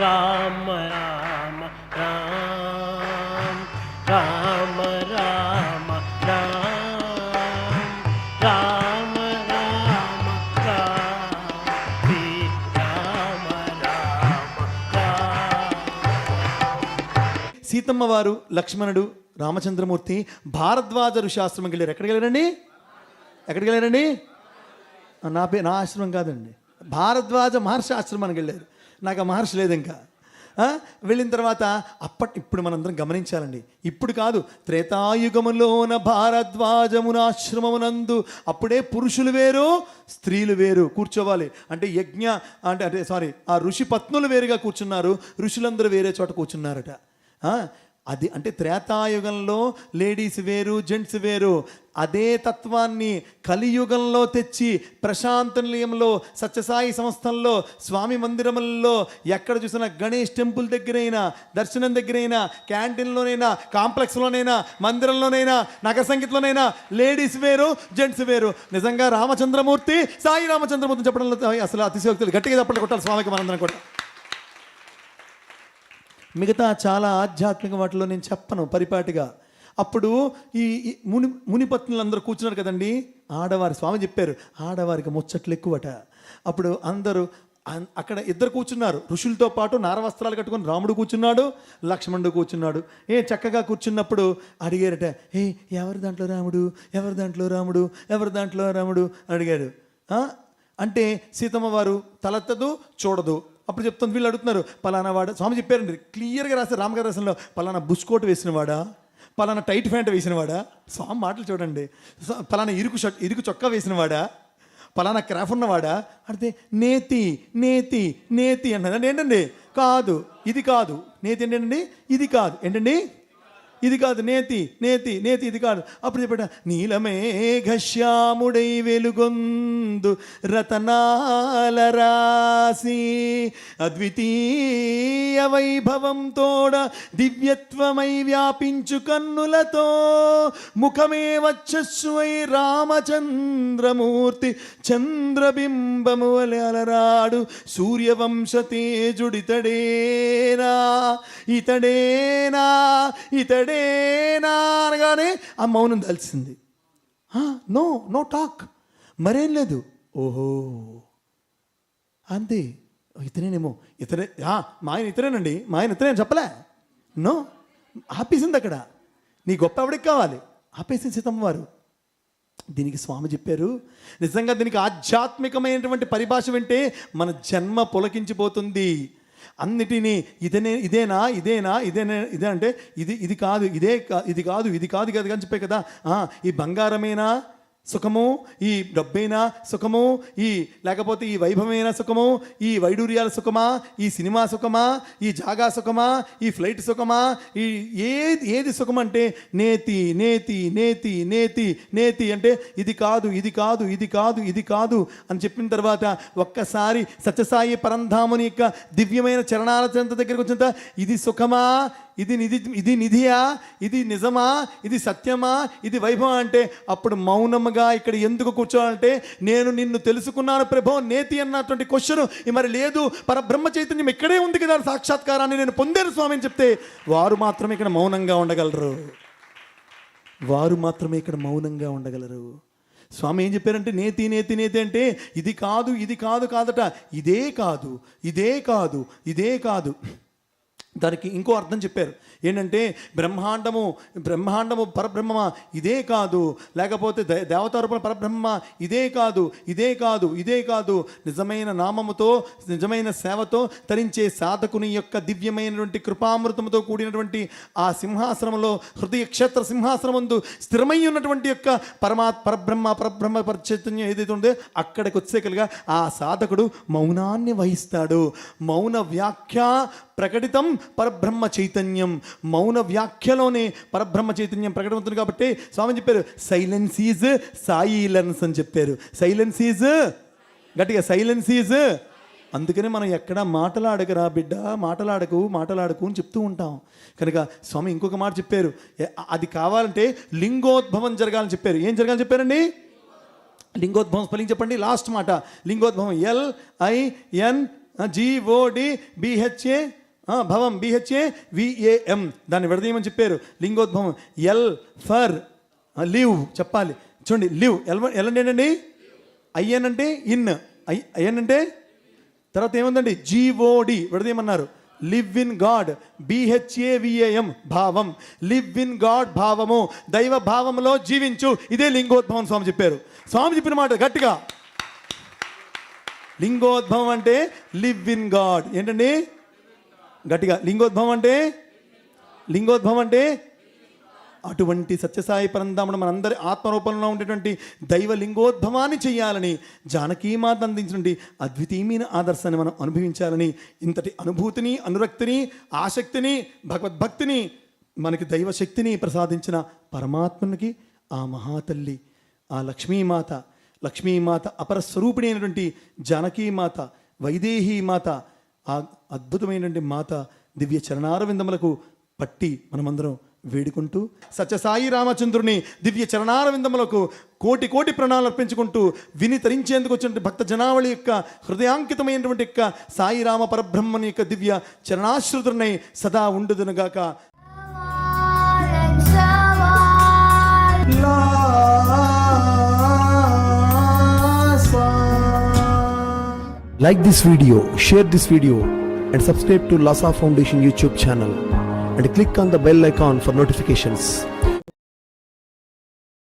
రామ రామ రామ రామ రామ రామ రామ రామ రామ రామ సీతమ్మ వారు, లక్ష్మణుడు, రామచంద్రమూర్తి భారద్వాజ ఋషాశ్రమంకి వెళ్ళారు. ఎక్కడికి వెళ్ళారండి? ఎక్కడికి వెళ్ళారండి? నా ఆశ్రమం కాదండి, భారద్వాజ మహర్షి ఆశ్రమానికి వెళ్ళారు. నాకు ఆ మహర్షి లేదు ఇంకా. వెళ్ళిన తర్వాత ఇప్పుడు మనందరం గమనించాలండి, ఇప్పుడు కాదు, త్రేతాయుగములోన భారద్వాజమునాశ్రమమునందు అప్పుడే పురుషులు వేరు స్త్రీలు వేరు కూర్చోవాలి. అంటే ఆ ఋషి పత్నులు వేరుగా కూర్చున్నారు, ఋషులందరూ వేరే చోట కూర్చున్నారట. అది అంటే త్రేతాయుగంలో లేడీస్ వేరు జెంట్స్ వేరు. అదే తత్వాన్ని కలియుగంలో తెచ్చి ప్రశాంత నిలయంలో, సత్యసాయి సంస్థల్లో, స్వామి మందిరములలో ఎక్కడ చూసినా, గణేష్ టెంపుల్ దగ్గరైనా, దర్శనం దగ్గరైనా, క్యాంటీన్లోనైనా, కాంప్లెక్స్లోనైనా, మందిరంలోనైనా, నగర సంగీతంలోనైనా లేడీస్ వేరు జెంట్స్ వేరు. నిజంగా రామచంద్రమూర్తి, సాయి రామచంద్రమూర్తి చెప్పడంలో అసలు అతిశయోక్తులు. గట్టిగా తప్పట్లు కొట్టాలి స్వామికి మనందరం కూడా. మిగతా చాలా ఆధ్యాత్మిక వాటిలో నేను చెప్పను పరిపాటిగా. అప్పుడు ఈ మునిపత్నులు అందరూ కూర్చున్నారు కదండి, ఆడవారి స్వామి చెప్పారు ఆడవారికి ముచ్చట్లు ఎక్కువట. అప్పుడు అందరూ అక్కడ ఇద్దరు కూర్చున్నారు, ఋషులతో పాటు నారవస్త్రాలు కట్టుకొని రాముడు కూర్చున్నాడు, లక్ష్మణుడు కూర్చున్నాడు. చక్కగా కూర్చున్నప్పుడు అడిగారట, ఎవరి దాంట్లో రాముడు, ఎవరి దాంట్లో రాముడు, ఎవరి దాంట్లో రాముడు అడిగారు. అంటే సీతమ్మ వారు తలెత్తదు, చూడదు. అప్పుడు చెప్తుంది, వీళ్ళు అడుగుతున్నారు పలానా వాడు. స్వామి చెప్పారండి, క్లియర్గా రాశారు రామగారి దర్శనంలో, పలానా బుస్కోట్ వేసినవాడా, పలానా టైట్ ప్యాంట్ వేసినవాడా. స్వామి మాటలు చూడండి, పలానా ఇరుకు చొక్కా వేసినవాడా, పలానా క్రాఫ్ ఉన్నవాడా అంటే నేతి నేతి నేతి అన్నది. ఏంటండి? కాదు, ఇది కాదు. నేతి ఏంటండి? ఇది కాదు. ఏంటండి? ఇది కాదు. నేతి నేతి నేతి ఇది కాదు. అప్పుడు చెప్పట, నీలమేఘశ్యాముడై వెలుగొందు రతనాల రాసి అద్వితీయ వైభవం తోడ దివ్యత్వమై వ్యాపించు కన్నులతో ముఖమే వచ్చస్సువై రామచంద్రమూర్తి చంద్రబింబము వలె అలరాడు సూర్యవంశ తేజుడితడేనా ఇతడేనా ఇతడే అనగానే ఆ మౌనం తెలిసింది. నో టాక్, మరేం లేదు. ఓహో అంతే, ఇతనేనేమో, ఇతనే మా ఆయన ఇతనేనండి, మా ఆయన ఇతనే చెప్పలే. నో, ఆపేసింది అక్కడ. నీ గొప్ప ఎవడికి కావాలి, ఆపేసింది సీతమ్మ వారు. దీనికి స్వామి చెప్పారు, నిజంగా దీనికి ఆధ్యాత్మికమైనటువంటి పరిభాష వింటే మన జన్మ పులకించిపోతుంది. అన్నిటినీ ఇదే అంటే ఇది కాదు, ఇది కాదు అని చెప్పే కదా. ఈ బంగారమేనా సుఖము, ఈ డబ్బైనా సుఖము, లేకపోతే ఈ వైభవమైన సుఖము, ఈ వైడూర్యాల సుఖమా, ఈ సినిమా సుఖమా, ఈ జాగా సుఖమా, ఈ ఫ్లైట్ సుఖమా, ఏది సుఖం అంటే నేతి నేతి నేతి నేతి నేతి అంటే ఇది కాదు అని చెప్పిన తర్వాత ఒక్కసారి సత్యసాయి పరంధాముని యొక్క దివ్యమైన చరణాల చెంత దగ్గరికి వచ్చినంత, ఇది సుఖమా, ఇది నిధియా, ఇది నిజమా, ఇది సత్యమా, ఇది వైభవం అంటే అప్పుడు మౌనముగా ఇక్కడ ఎందుకు కూర్చోవాలంటే, నేను నిన్ను తెలుసుకున్నాను ప్రభో, నేతి అన్నటువంటి క్వశ్చన్ మరి లేదు, పరబ్రహ్మ చైతన్యం ఇక్కడే ఉంది కదా, సాక్షాత్కారాన్ని నేను పొందాను స్వామి అని చెప్తే వారు మాత్రమే ఇక్కడ మౌనంగా ఉండగలరు. స్వామి ఏం చెప్పారంటే, నేతి నేతి నేతి అంటే ఇది కాదు కాదట, ఇదే కాదు. దానికి ఇంకో అర్థం చెప్పారు, ఏంటంటే బ్రహ్మాండము పరబ్రహ్మమా, ఇదే కాదు, లేకపోతే దేవతారూపణ పరబ్రహ్మ, ఇదే కాదు. నిజమైన నామముతో, నిజమైన సేవతో తరించే సాధకుని యొక్క దివ్యమైనటువంటి కృపామృతముతో కూడినటువంటి ఆ సింహాసనంలో, హృదయ క్షేత్ర సింహాసనముందు స్థిరమై ఉన్నటువంటి యొక్క పరబ్రహ్మ చైతన్యం ఏదైతే ఉందో అక్కడికి వచ్చేకలుగా ఆ సాధకుడు మౌనాన్ని వహిస్తాడు. మౌన వ్యాఖ్య ప్రకటితం పరబ్రహ్మ చైతన్యం, మౌన వ్యాఖ్యలోనే పరబ్రహ్మ చైతన్యం ప్రకటమవుతుంది. కాబట్టి స్వామి చెప్పారు, సైలెన్స్ ఈజ్ సాయిలెన్స్ అని చెప్పారు. సైలెన్స్ ఈజ్ గట్టిగా, సైలెన్స్ ఈజ్. అందుకనే మనం ఎక్కడ మాటలాడకరా బిడ్డ, మాటలాడకు అని చెప్తూ ఉంటాం. కనుక స్వామి ఇంకొక మాట చెప్పారు, అది కావాలంటే లింగోద్భవం జరగాలని చెప్పారు. ఏం జరగాలని చెప్పారండి? లింగోద్భవం స్పెల్లింగ్ చెప్పండి. లాస్ట్ మాట Lingodbhavam, LIN GOD BHA భవం BHAVAM, దాన్ని విడదీయమని చెప్పారు. లింగోద్భవం. L ఫర్ లివ్ చెప్పాలి. చూడండి, లివ్ ఎల్ అంటే ఏంటండి? IN అంటే ఇన్, IN అంటే తర్వాత ఏముందండి? GOD విడదీయమన్నారు. లివ్ ఇన్ గాడ్ BHAVAM భావం. లివ్ ఇన్ గాడ్ భావము, దైవ భావములో జీవించు. ఇదే లింగోద్భవం స్వామి చెప్పారు. స్వామి చెప్పిన మాట గట్టిగా. లింగోద్భవం అంటే లివ్ ఇన్ గాడ్. ఏంటండి? గట్టిగా. లింగోద్భవం అంటే అటువంటి సత్యసాయి పరంధాముడు మనందరి ఆత్మరూపంలో ఉండేటువంటి దైవ లింగోద్భవాన్ని చేయాలని జానకీమాత అందించినటువంటి అద్వితీయమైన ఆదర్శాన్ని మనం అనుభవించాలని, ఇంతటి అనుభూతిని, అనురక్తిని, ఆసక్తిని, భగవద్భక్తిని, మనకి దైవశక్తిని ప్రసాదించిన పరమాత్మనికి, ఆ మహాతల్లి, ఆ లక్ష్మీమాత అపరస్వరూపిణి అయినటువంటి జానకీమాత, వైదేహీమాత, ఆ అద్భుతమైనటువంటి మాత దివ్య చరణారవిందములకు పట్టి మనమందరం వేడుకుంటూ, సత్యసాయి రామచంద్రుని దివ్య చరణారవిందములకు కోటి కోటి ప్రణాళాలు అర్పించుకుంటూ, విని తరించేందుకు వచ్చినటువంటి భక్త జనావళి యొక్క హృదయాంకితమైనటువంటి యొక్క సాయి రామ పరబ్రహ్మని యొక్క దివ్య చరణాశ్రుతున్నై సదా ఉండుదునుగాక. Like this video, share this video and subscribe to Lhasa Foundation YouTube channel and click on the bell icon for notifications.